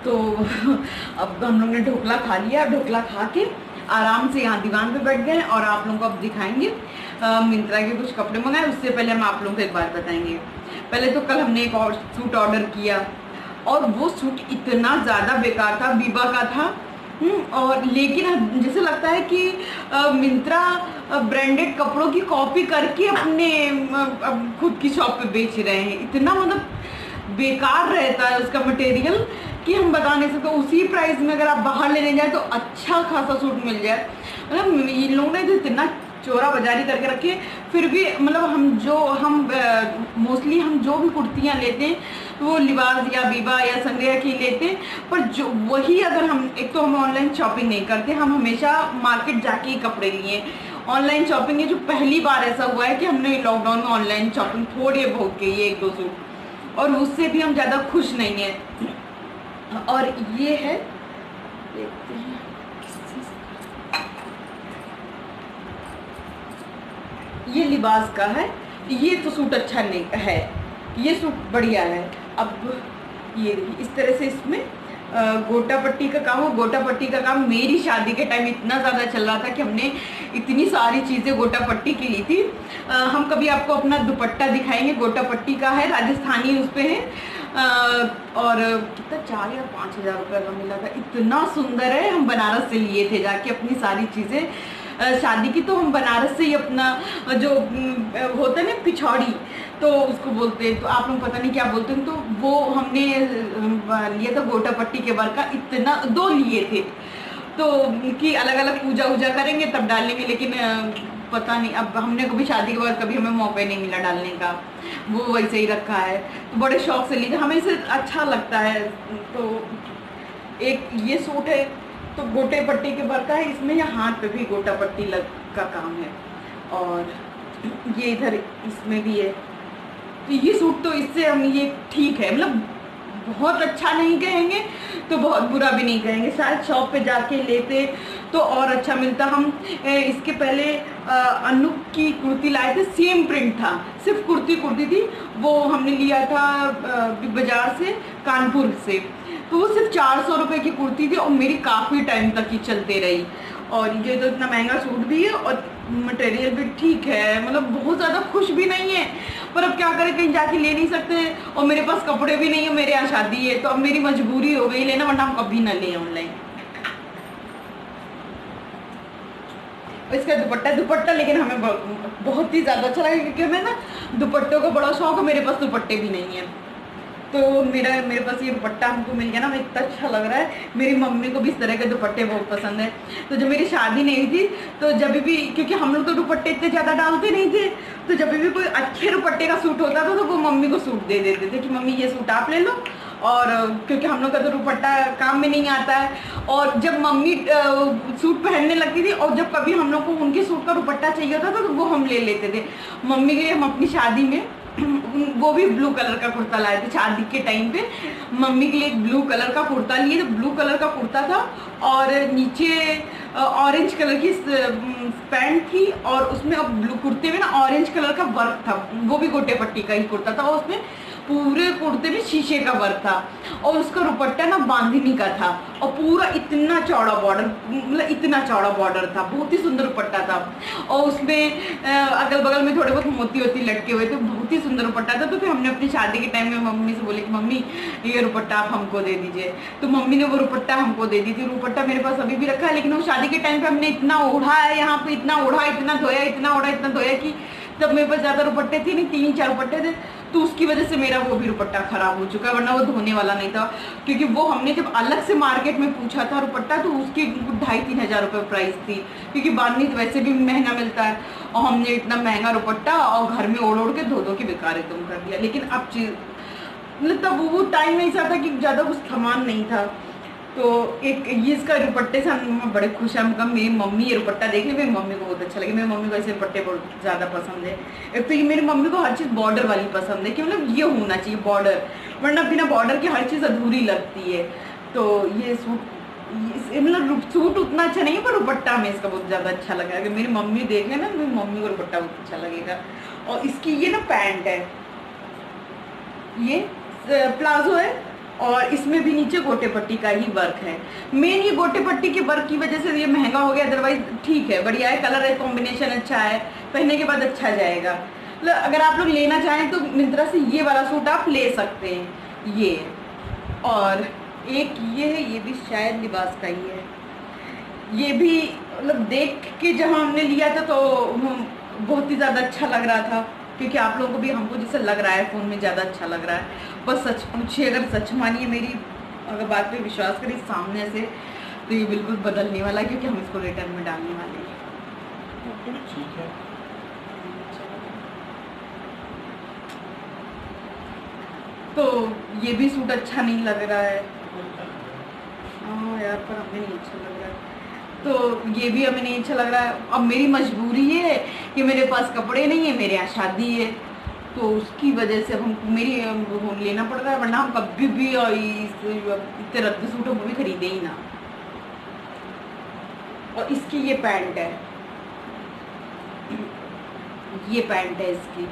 तो अब हम लोग ने ढोकला खा लिया। ढोकला खा के आराम से यहाँ दीवान पे बैठ गए और आप लोगों को अब दिखाएंगे मिंत्रा के कुछ कपड़े मंगाए। उससे पहले हम आप लोगों को एक बात बताएंगे। पहले तो कल हमने एक और सूट ऑर्डर किया और वो सूट इतना ज़्यादा बेकार था, बीबा का था। और लेकिन जैसे लगता है कि मिंत्रा ब्रांडेड कपड़ों की कॉपी करके अपने खुद की शॉप पे बेच रहे हैं। इतना मतलब बेकार रहता है उसका मटेरियल कि हम बता नहीं सकते। उसी प्राइस में अगर आप बाहर लेने जाए तो अच्छा खासा सूट मिल जाए। मतलब इन लोगों ने तो इतना चोरा बाजारी करके रखे। फिर भी मतलब हम मोस्टली हम जो भी कुर्तियाँ लेते हैं तो वो लिबास या बीबा या संग्रह की लेते हैं। पर जो वही अगर हम एक तो हम ऑनलाइन शॉपिंग नहीं करते, हम हमेशा मार्केट जाके ही कपड़े लिए। ऑनलाइन शॉपिंग है जो पहली बार ऐसा हुआ है कि हमने लॉकडाउन में ऑनलाइन शॉपिंग थोड़ी बहुत की है, 1-2 सूट, और उससे भी हम ज़्यादा खुश नहीं हैं। और ये है, देखते हैं ये लिबास का है। ये तो सूट अच्छा नहीं है, ये सूट बढ़िया है। अब ये इस तरह से इसमें गोटा पट्टी का काम हो। गोटा पट्टी का काम मेरी शादी के टाइम इतना ज़्यादा चल रहा था कि हमने इतनी सारी चीज़ें गोटा पट्टी की ली थी। हम कभी आपको अपना दुपट्टा दिखाएंगे, गोटा पट्टी का है, राजस्थानी उस पर है। और कितना 4 या 5 हज़ार रुपये का मिला था। इतना सुंदर है। हम बनारस से लिए थे जाके अपनी सारी चीज़ें शादी की। तो हम बनारस से ही अपना जो होता है ना पिछौड़ी, तो उसको बोलते हैं, तो आप लोग पता नहीं क्या बोलते हैं, तो वो हमने लिया था गोटा पट्टी के वर्क का। इतना 2 लिए थे तो कि अलग अलग पूजा वूजा करेंगे तब डालेंगे। लेकिन पता नहीं, अब हमने कभी शादी के बाद कभी हमें मौका नहीं मिला डालने का, वो वैसे ही रखा है। तो बड़े शौक से लिए थे, हमें इसे अच्छा लगता है। तो एक ये सूट है तो गोटे पट्टी के वर्क का है इसमें, या हाथ पे भी गोटा पट्टी लग का काम है। और ये इधर इसमें भी है। तो ये सूट तो इससे हम ये ठीक है, मतलब बहुत अच्छा नहीं कहेंगे तो बहुत बुरा भी नहीं कहेंगे। शायद शॉप पे जाके लेते तो और अच्छा मिलता। हम इसके पहले अनूप की कुर्ती लाए थे, सेम प्रिंट था, सिर्फ कुर्ती थी। वो हमने लिया था बिग बाजार से, कानपुर से। तो वो सिर्फ 400 रुपये की कुर्ती थी और मेरी काफ़ी टाइम तक ही चलते रही। और ये तो इतना महंगा सूट भी है और मटेरियल भी ठीक है, मतलब बहुत ज़्यादा खुश भी नहीं है। पर अब क्या करें, कहीं जाके ले नहीं सकते और मेरे पास कपड़े भी नहीं है, मेरे यहाँ शादी है तो अब मेरी मजबूरी हो गई लेना, वरना हम कभी ना ले ऑनलाइन। इसका दुपट्टा लेकिन हमें बहुत ही ज़्यादा अच्छा लगा, क्योंकि हमें ना दुपट्टों का बड़ा शौक है। मेरे पास दुपट्टे भी नहीं है, तो मेरे पास ये दुपट्टा हमको मिल गया ना, हमें इतना अच्छा लग रहा है। मेरी मम्मी को भी इस तरह के दुपट्टे बहुत पसंद है। तो जब मेरी शादी नहीं थी तो जब भी, क्योंकि हम लोग तो दुपट्टे इतने ज़्यादा डालते नहीं थे, तो जब भी कोई अच्छे दुपट्टे का सूट होता था तो वो मम्मी को सूट दे देते थे कि मम्मी ये सूट आप ले लो। और क्योंकि हम लोग का तो दुपट्टा काम में नहीं आता है। और जब मम्मी सूट पहनने लगती थी और जब कभी हम लोग को उनके सूट का दुपट्टा चाहिए होता था तो वो हम ले लेते थे। मम्मी के हम अपनी शादी में वो भी ब्लू कलर का कुर्ता लाए थे शादी के टाइम पे। मम्मी के लिए एक ब्लू कलर का कुर्ता लिए, तो ब्लू कलर का कुर्ता था और नीचे ऑरेंज कलर की पैंट थी और उसमें अब ब्लू कुर्ते में ना ऑरेंज कलर का वर्क था। वो भी गोटे पट्टी का ही कुर्ता था और उसमें पूरे कुर्ते में शीशे का वर्क था और उसका दुपट्टा ना बांधनी का था और पूरा इतना चौड़ा बॉर्डर, मतलब इतना चौड़ा बॉर्डर था, बहुत ही सुंदर दुपट्टा था। और उसमें अगल बगल में थोड़े बहुत मोती लटके हुए थे, बहुत ही सुंदर दुपट्टा था। तो फिर हमने अपनी शादी के टाइम में मम्मी से बोले कि मम्मी ये दुपट्टा आप हमको दे दीजिए, तो मम्मी ने वो दुपट्टा हमको दे दी थी। दुपट्टा मेरे पास अभी भी रखा है, लेकिन वो शादी के टाइम पे हमने इतना ओढ़ा है, यहाँ पे इतना ओढ़ा, इतना धोया, इतना ओढ़ा, इतना धोया कि तब मेरे पास ज़्यादा दुपट्टे थे नहीं, 3-4 दुपट्टे थे, तो उसकी वजह से मेरा वो भी दुपट्टा खराब हो चुका है, वरना वो धोने वाला नहीं था। क्योंकि वो हमने जब अलग से मार्केट में पूछा था दुपट्टा तो उसकी 2,500-3 हज़ार रुपये प्राइस थी, क्योंकि बांधनी तो वैसे भी महंगा मिलता है। और हमने इतना महंगा दुपट्टा और घर में ओढ़ के धो के बेकार एकदम कर दिया। लेकिन अब मतलब तब वो टाइम ऐसा था कि ज़्यादा कुछ सामान नहीं था। तो एक ये इसका दुपट्टे से हम बड़े खुश हैं। हम मेरी मम्मी ये दुपट्टा देखने, मेरी मम्मी को बहुत अच्छा लगे। मेरी मम्मी को ऐसे दुपट्टे बहुत ज़्यादा पसंद है। एक तो ये मेरी मम्मी को हर चीज़ बॉर्डर वाली पसंद है कि मतलब ये होना चाहिए बॉर्डर, वरना बिना बॉर्डर के हर चीज़ अधूरी लगती है। तो ये सूट मतलब सूट उतना अच्छा नहीं है पर दुपट्टा हमें इसका बहुत ज़्यादा अच्छा लगा। अगर मेरी मम्मी देख लेना मेरी मम्मी को दुपट्टा बहुत अच्छा लगेगा। और इसकी ये ना पैंट है, ये प्लाजो है और इसमें भी नीचे गोटे पट्टी का ही वर्क है। मेन ये गोटे पट्टी के वर्क की वजह से ये महंगा हो गया, अदरवाइज ठीक है, बढ़िया है, कलर है, कॉम्बिनेशन अच्छा है, पहनने के बाद अच्छा जाएगा। मतलब अगर आप लोग लेना चाहें तो मिंत्रा से ये वाला सूट आप ले सकते हैं। ये और एक ये है, ये भी शायद लिबास का ही है। ये भी मतलब देख के जब हमने लिया था तो बहुत ही ज़्यादा अच्छा लग रहा था, क्योंकि आप लोगों को भी हमको जैसे लग रहा है फ़ोन में ज़्यादा अच्छा लग रहा है। बस सच पूछिए, अगर सच मानिए मेरी, अगर बात पे विश्वास करिए सामने से, तो ये बिल्कुल बदलने वाला है, क्योंकि हम इसको रिटर्न में डालने वाले हैं। ठीक है। तो ये भी सूट अच्छा नहीं लग रहा है। हाँ यार, पर हमें नहीं अच्छा लग रहा है, तो ये भी हमें नहीं अच्छा लग रहा है। अब मेरी मजबूरी ये है कि मेरे पास कपड़े नहीं है, मेरे यहाँ शादी है, तो उसकी वजह से अब हम मेरी लेना पड़ रहा है, वरना हम कभी भी इतने रद्द सूट हम भी खरीदे ही ना। और इसकी ये पैंट है, ये पैंट है इसकी।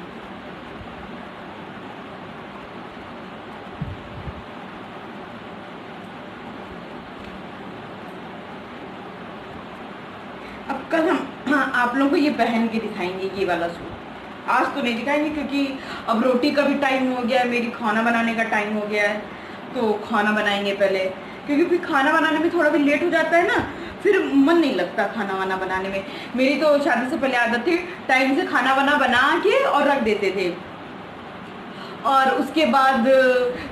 अब कल हम आप लोगों को ये पहन के दिखाएंगे, ये वाला सूट। आज तो नहीं दिखाएंगे क्योंकि अब रोटी का भी टाइम हो गया है, मेरी खाना बनाने का टाइम हो गया है, तो खाना बनाएंगे पहले, क्योंकि फिर खाना बनाने में थोड़ा भी लेट हो जाता है ना, फिर मन नहीं लगता खाना वाना बनाने में। मेरी तो शादी से पहले आदत थी, टाइम से खाना वाना बना के और रख देते थे, और उसके बाद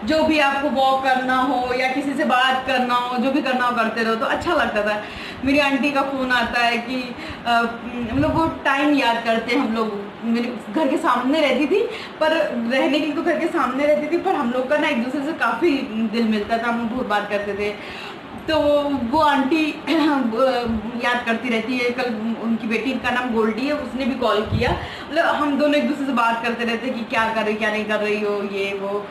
जो भी आपको वॉक करना हो या किसी से बात करना हो, जो भी करना हो करते रहो, तो अच्छा लगता था। मेरी आंटी का फ़ोन आता है कि मतलब वो टाइम याद करते हैं हम लोग। मेरे घर के सामने रहती थी, पर रहने के लिए तो घर के सामने रहती थी, पर हम लोग का ना एक दूसरे से काफ़ी दिल मिलता था, हम लोग बहुत बात करते थे। तो वो आंटी याद करती रहती है। कल उनकी बेटी का नाम गोल्डी है, उसने भी कॉल किया, मतलब हम दोनों एक दूसरे से बात करते रहते कि क्या कर रही, क्या नहीं कर रही हो, ये वो,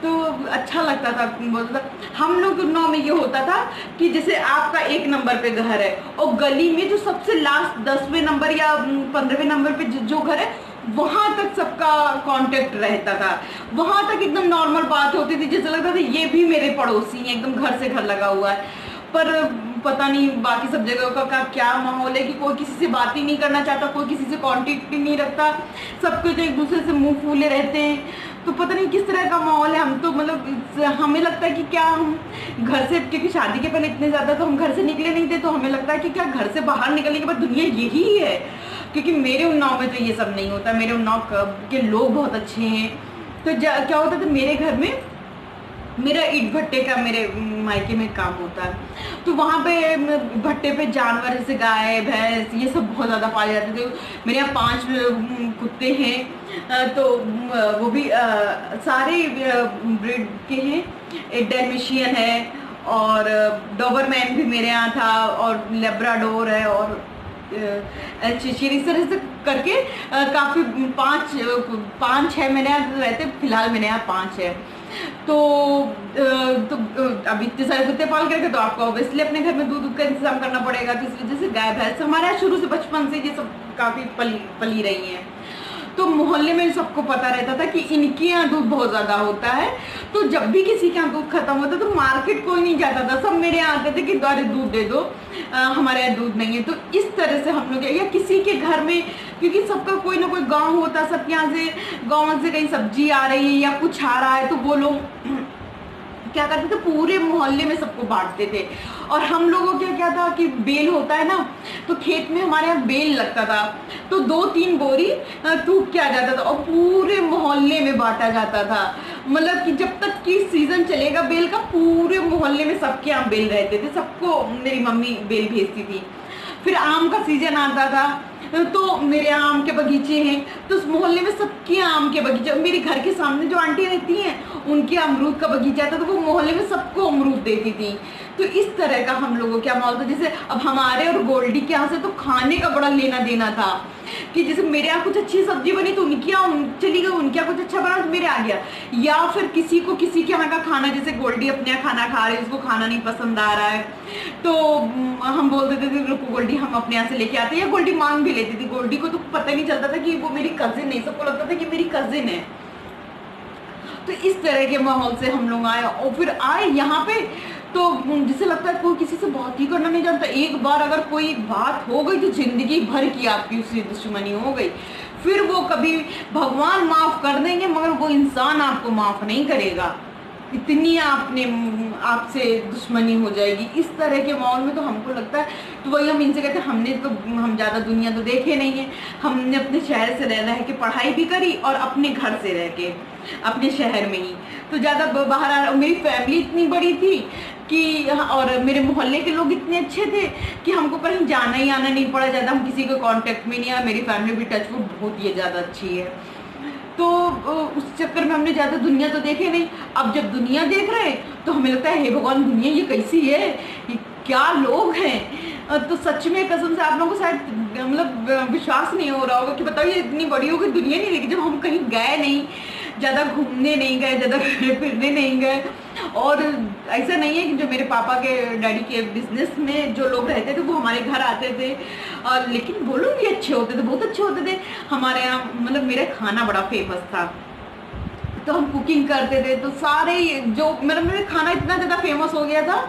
तो अच्छा लगता था। बोलता हम लोग नौ में ये होता था कि जैसे आपका 1 नंबर पे घर है और गली में जो सबसे लास्ट 10वें नंबर या 15वें नंबर पे जो घर है, वहां तक सबका कांटेक्ट रहता था, वहां तक एकदम नॉर्मल बात होती थी, जैसे लगता था ये भी मेरे पड़ोसी हैं, एकदम घर से घर लगा हुआ है। पर पता नहीं बाकी सब जगह का क्या माहौल है कि कोई किसी से बात ही नहीं करना चाहता, कोई किसी से कांटेक्ट ही नहीं रखता, सबके तो एक दूसरे से मुंह फूले रहते हैं। तो पता नहीं किस तरह का माहौल है। हम तो मतलब हमें लगता है कि क्या हम घर से, क्योंकि शादी के पहले इतने ज़्यादा तो हम घर से निकले नहीं थे, तो हमें लगता है कि क्या घर से बाहर निकलने के बाद दुनिया यही है। क्योंकि मेरे उन्नाव में तो ये सब नहीं होता, मेरे उन्नाव के लोग बहुत अच्छे हैं। तो क्या होता था, मेरे घर में मेरा ईंट भट्टे का मेरे मायके में काम होता है, तो वहाँ पे भट्टे पे जानवर जैसे गाय भैंस ये सब बहुत ज़्यादा पाए जाते थे। मेरे यहाँ 5 कुत्ते हैं, तो वो भी सारे ब्रीड के हैं। एक डैल्मेशियन है और डॉबरमैन भी मेरे यहाँ था, और लेब्राडोर है, और चीर, इस तरह से करके काफ़ी 5-6 मेरे यहाँ रहते, फिलहाल मेरे यहाँ 5 है। तो अब इतने सारे कुत्ते पाल करके तो आपको ऑब्वियसली अपने घर में दूध का इंतजाम करना पड़ेगा, तो इस वजह से गाय भैंस हमारे यहाँ शुरू से बचपन से ये सब काफ़ी पली रही हैं। तो मोहल्ले में सबको पता रहता था कि इनके यहाँ दूध बहुत ज़्यादा होता है, तो जब भी किसी के यहाँ दूध खत्म होता तो मार्केट कोई नहीं जाता था, सब मेरे यहाँ आते थे कि द्वारे दूध दे दो, हमारे यहाँ दूध नहीं है। तो इस तरह से हम लोग, या किसी के घर में, क्योंकि सबका कोई ना कोई गांव होता, सबके यहाँ से गाँव से कहीं सब्जी आ रही है या कुछ आ रहा है, तो वो लोग क्या करते थे, पूरे मोहल्ले में सबको बांटते थे। और हम लोगों का क्या था कि बेल होता है ना, तो खेत में हमारे यहाँ बेल लगता था, तो 2-3 बोरी टूट के आ जाता था और पूरे मोहल्ले में बांटा जाता था। मतलब कि जब तक कि सीजन चलेगा बेल का, पूरे मोहल्ले में सबके यहाँ बेल रहते थे, सबको मेरी मम्मी बेल भेजती थी। फिर आम का सीजन आता था, तो मेरे यहाँ आम के बगीचे हैं, तो उस मोहल्ले में सबके आम के बगीचे, मेरे घर के सामने जो आंटी रहती हैं उनके अमरूद का बगीचा था, तो वो मोहल्ले में सबको अमरूद देती थी। तो इस तरह का हम लोगों का माहौल था। जैसे अब हमारे और गोल्डी के यहाँ से तो खाने का बड़ा लेना देना था, कि जैसे मेरे यहाँ कुछ अच्छी सब्जी बनी तो उनके यहाँ चली गई, उनके यहाँ कुछ अच्छा बना तो मेरे आ गया, या फिर किसी को किसी के यहाँ का खाना, जैसे गोल्डी अपने यहाँ खाना खा रही है, उसको खाना नहीं पसंद आ रहा है, तो हम बोल देते थे रुको गोल्डी हम अपने यहाँ से लेके आते, या गोल्डी मांग भी लेती थी। गोल्डी को तो पता नहीं चलता था कि वो मेरी कजिन है, सबको लगता था कि मेरी कजिन है। तो इस तरह के माहौल से हम लोग आए और फिर आए यहाँ पे, तो जिसे लगता है कोई किसी से बात ही करना नहीं जानता। एक बार अगर कोई बात हो गई तो जिंदगी भर की आपकी उससे दुश्मनी हो गई, फिर वो कभी भगवान माफ कर देंगे मगर वो इंसान आपको माफ नहीं करेगा, इतनी आपसे दुश्मनी हो जाएगी। इस तरह के माहौल में तो हमको लगता है, तो वही हम इनसे कहते हैं हम ज़्यादा दुनिया तो देखे नहीं है, हमने अपने शहर से रह के पढ़ाई भी करी और अपने घर से रह के अपने शहर में ही, तो ज़्यादा बाहर मेरी फैमिली इतनी बड़ी थी कि, और मेरे मोहल्ले के लोग इतने अच्छे थे कि हमको कहीं जाना ही आना नहीं पड़ा ज़्यादा, हम किसी के कांटेक्ट में नहीं आया। मेरी फैमिली भी टच वुड बहुत ही ज़्यादा अच्छी है, तो उस चक्कर में हमने ज़्यादा दुनिया तो देखे नहीं। अब जब दुनिया देख रहे हैं तो हमें लगता है हे भगवान दुनिया ये कैसी है, ये क्या लोग हैं। तो सच में कसम से आप लोगों को शायद मतलब विश्वास नहीं हो रहा होगा कि बताओ ये इतनी बड़ी हो गई दुनिया नहीं, लेकिन जब हम कहीं गए नहीं, ज़्यादा घूमने नहीं गए, ज़्यादा फिरने नहीं गए, और ऐसा नहीं है कि जो मेरे पापा के डैडी के बिजनेस में जो लोग रहते थे वो हमारे घर आते थे, और लेकिन वो लोग भी अच्छे होते थे, बहुत अच्छे होते थे। हमारे यहाँ मतलब मेरा खाना बड़ा फेमस था, तो हम कुकिंग करते थे, तो सारे जो मेरा खाना इतना ज़्यादा फेमस हो गया था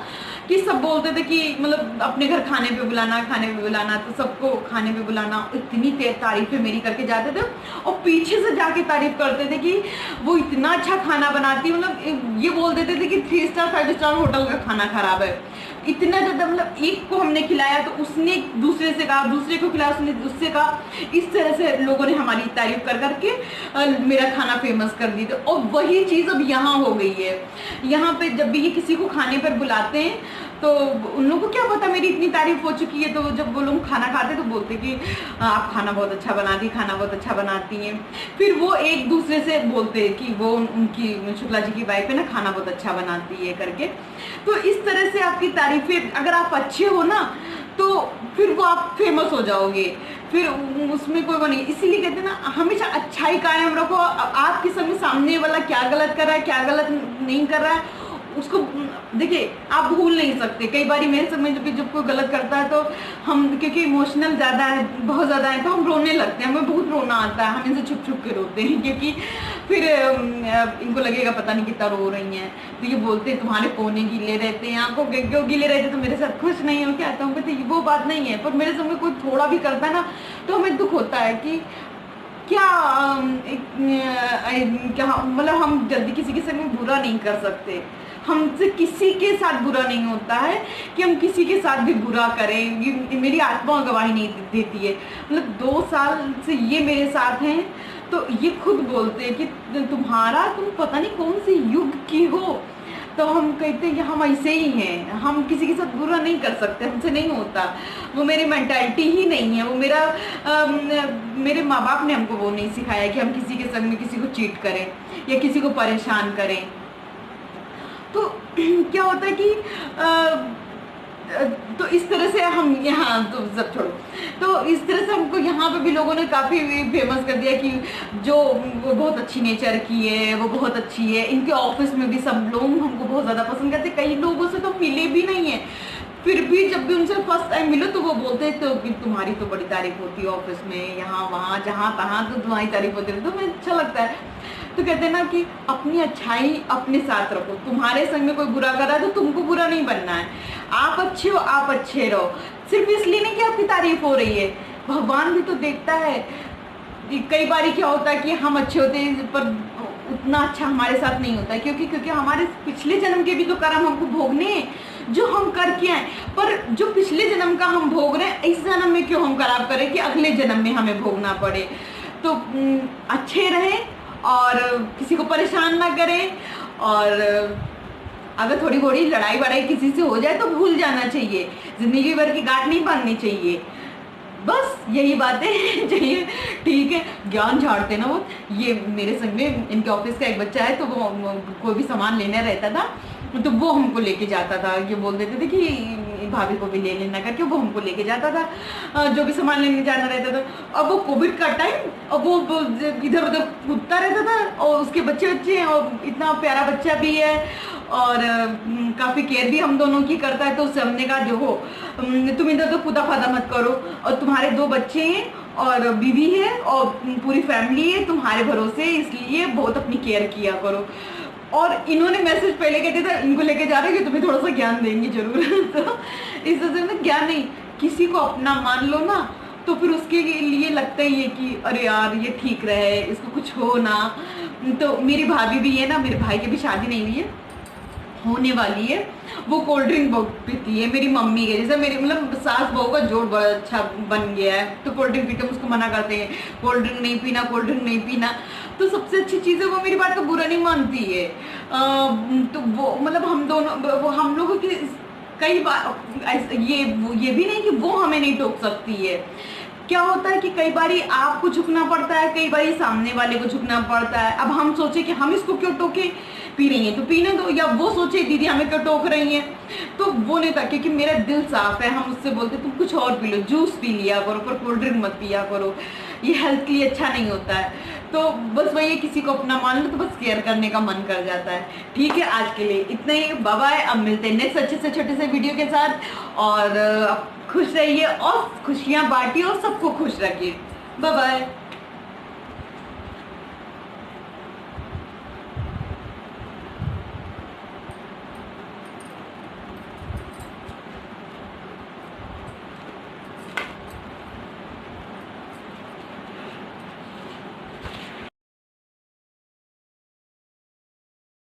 कि सब बोलते थे कि मतलब अपने घर खाने पे बुलाना, तो सबको खाने पे बुलाना, इतनी तारीफें मेरी करके जाते थे, और पीछे से जाके तारीफ करते थे कि वो इतना अच्छा खाना बनाती, मतलब ये बोल देते थे कि 3 स्टार 5 स्टार होटल का खाना खराब है, इतना ज़्यादा। मतलब एक को हमने खिलाया तो उसने दूसरे से कहा, दूसरे को खिलाया उसने उससे कहा, इस तरह से लोगों ने हमारी तारीफ कर करके मेरा खाना फेमस कर दी थी। और वही चीज़ अब यहाँ हो गई है, यहाँ पे जब भी ये किसी को खाने पर बुलाते हैं तो उन लोगों को क्या पता मेरी इतनी तारीफ हो चुकी है, तो जब वो लोग खाना खाते तो बोलते कि आप खाना बहुत अच्छा बनाती, खाना बहुत अच्छा बनाती हैं। फिर वो एक दूसरे से बोलते कि वो उनकी शुक्ला जी की वाइफ है ना, खाना बहुत अच्छा बनाती है करके। तो इस तरह से आपकी तारीफें, अगर आप अच्छे हो ना तो फिर वो आप फेमस हो जाओगे, फिर उसमें कोई वो नहीं। इसीलिए कहते हैं ना हमेशा अच्छाई कायम रखो, आपके सामने वाला क्या गलत कर रहा है, क्या गलत नहीं कर रहा है, उसको देखिए आप भूल नहीं सकते। कई बार मेरे समझ में जब कोई गलत करता है तो हम, क्योंकि इमोशनल ज़्यादा है, बहुत ज़्यादा है, तो हम रोने लगते हैं, हमें बहुत रोना आता है, हम इनसे छुप छुप के रोते हैं, क्योंकि फिर इनको लगेगा पता नहीं कितना रो रही हैं। तो ये बोलते हैं तुम्हारे कोने गीले रहते हैं, आंखों क्यों गीले रहते, तो मेरे साथ खुश नहीं हो क्या आता हूँ, कहते वो बात नहीं है। पर मेरे सामने कोई थोड़ा भी करता है ना तो हमें दुख होता है कि क्या मतलब हम जल्दी किसी के संग में बुरा नहीं कर सकते, हमसे किसी के साथ बुरा नहीं होता है कि हम किसी के साथ भी बुरा करें। ये मेरी आत्मा गवाही नहीं देती है। मतलब 2 साल से ये मेरे साथ हैं, तो ये खुद बोलते हैं कि तुम पता नहीं कौन से युग की हो, तो हम कहते हैं कि हम ऐसे ही हैं, हम किसी के साथ बुरा नहीं कर सकते, हमसे नहीं होता, वो मेरी मेंटालिटी ही नहीं है। वो मेरे माँ बाप ने हमको वो नहीं सिखाया कि हम किसी के संग में किसी को चीट करें या किसी को परेशान करें। तो क्या होता है कि तो इस तरह से हम यहाँ, तो सब छोड़ो, तो इस तरह से हमको यहाँ पे भी लोगों ने काफ़ी फेमस कर दिया कि जो वो बहुत अच्छी नेचर की है, वो बहुत अच्छी है। इनके ऑफिस में भी सब लोग हमको बहुत ज़्यादा पसंद करते। कई लोगों से तो मिले भी नहीं है, फिर भी जब भी उनसे फर्स्ट टाइम मिलो तो वो बोलते हैं तो कि तुम्हारी तो बड़ी तारीफ होती है ऑफिस में, यहाँ वहाँ जहाँ तहाँ तो तुम्हारी तारीफ होती है, तो मुझे अच्छा लगता है। तो कहते हैं ना कि अपनी अच्छाई अपने साथ रखो, तुम्हारे संग में कोई बुरा कर रहा है तो तुमको बुरा नहीं बनना है, आप अच्छे हो, आप अच्छे रहो। सिर्फ इसलिए नहीं कि आपकी तारीफ हो रही है, भगवान भी तो देखता है। कई बार क्या होता है कि हम अच्छे होते हैं पर उतना अच्छा हमारे साथ नहीं होता है, क्योंकि हमारे पिछले जन्म के भी तो कर्म हमको भोगने हैं जो हम करके आए। पर जो पिछले जन्म का हम भोग रहे हैं, इस जन्म में क्यों हम खराब करें कि अगले जन्म में हमें भोगना पड़े। तो अच्छे रहें और किसी को परेशान ना करें, और अगर थोड़ी थोड़ी लड़ाई वड़ाई किसी से हो जाए तो भूल जाना चाहिए, जिंदगी भर की गांठ नहीं बांधनी चाहिए। बस यही बातें चाहिए, ठीक है। ज्ञान झाड़ते ना वो, ये मेरे संग में इनके ऑफिस का एक बच्चा है, तो वो कोई भी सामान लेने रहता था तो वो हमको लेके जाता था। ये बोल देते थे कि अपनी भाभी को भी ले लेना करके वो हमको लेके जाता था, जो भी सामान लेने जाना रहता था। अब वो कोविड का टाइम, अब वो इधर उधर कूदता रहता था, और उसके बच्चे हैं, और इतना प्यारा बच्चा भी है, और काफ़ी केयर भी हम दोनों की करता है। तो उससे हमने कहा जो हो तुम इधर तो कूदा फादा मत करो, और तुम्हारे 2 बच्चे हैं और बीवी है और पूरी फैमिली है तुम्हारे भरोसे, इसलिए बहुत अपनी केयर किया करो। और इन्होंने मैसेज पहले कहते थे इनको लेके जा रहे हैं कि तुम्हें थोड़ा सा ज्ञान देंगे जरूर। तो इस वजह से ज्ञान नहीं, किसी को अपना मान लो ना, तो फिर उसके लिए लगता ही है कि अरे यार ये ठीक रहे, इसको कुछ हो ना। तो मेरी भाभी भी है ना, मेरे भाई की भी शादी नहीं हुई है, होने वाली है, वो कोल्ड ड्रिंक बहुत पीती है। मेरी मम्मी के जैसे, मेरी मतलब सास बहू का जोड़ बड़ा अच्छा बन गया है। तो कोल्ड ड्रिंक पीते उसको मना करते हैं, कोल्ड ड्रिंक नहीं पीना, कोल्ड ड्रिंक नहीं पीना। तो सबसे अच्छी चीज़ है वो मेरी बात का बुरा नहीं मानती है। तो वो मतलब हम दोनों, हम लोगों की कई बार ये भी नहीं कि वो हमें नहीं टोक सकती है। क्या होता है कि कई बारी आपको झुकना पड़ता है, कई बारी सामने वाले को झुकना पड़ता है। अब हम सोचे कि हम इसको क्यों टोके, पी रही है तो पीने दो, या वो सोचे दीदी हमें क्यों टोक रही है, तो वो नहीं था। क्योंकि मेरा दिल साफ है, हम उससे बोलते तुम कुछ और पी लो, जूस पी लिया करो, पर कोल्ड ड्रिंक मत पिया करो, ये हेल्थ के लिए अच्छा नहीं होता है। तो बस वही है, किसी को अपना मान लो तो बस केयर करने का मन कर जाता है। ठीक है, आज के लिए इतना ही, बाय बाय। अब मिलते हैं नेक्स्ट अच्छे से छोटे से वीडियो के साथ, और खुश रहिए और खुशियाँ बांटिए और सबको खुश रखिए। Bye bye.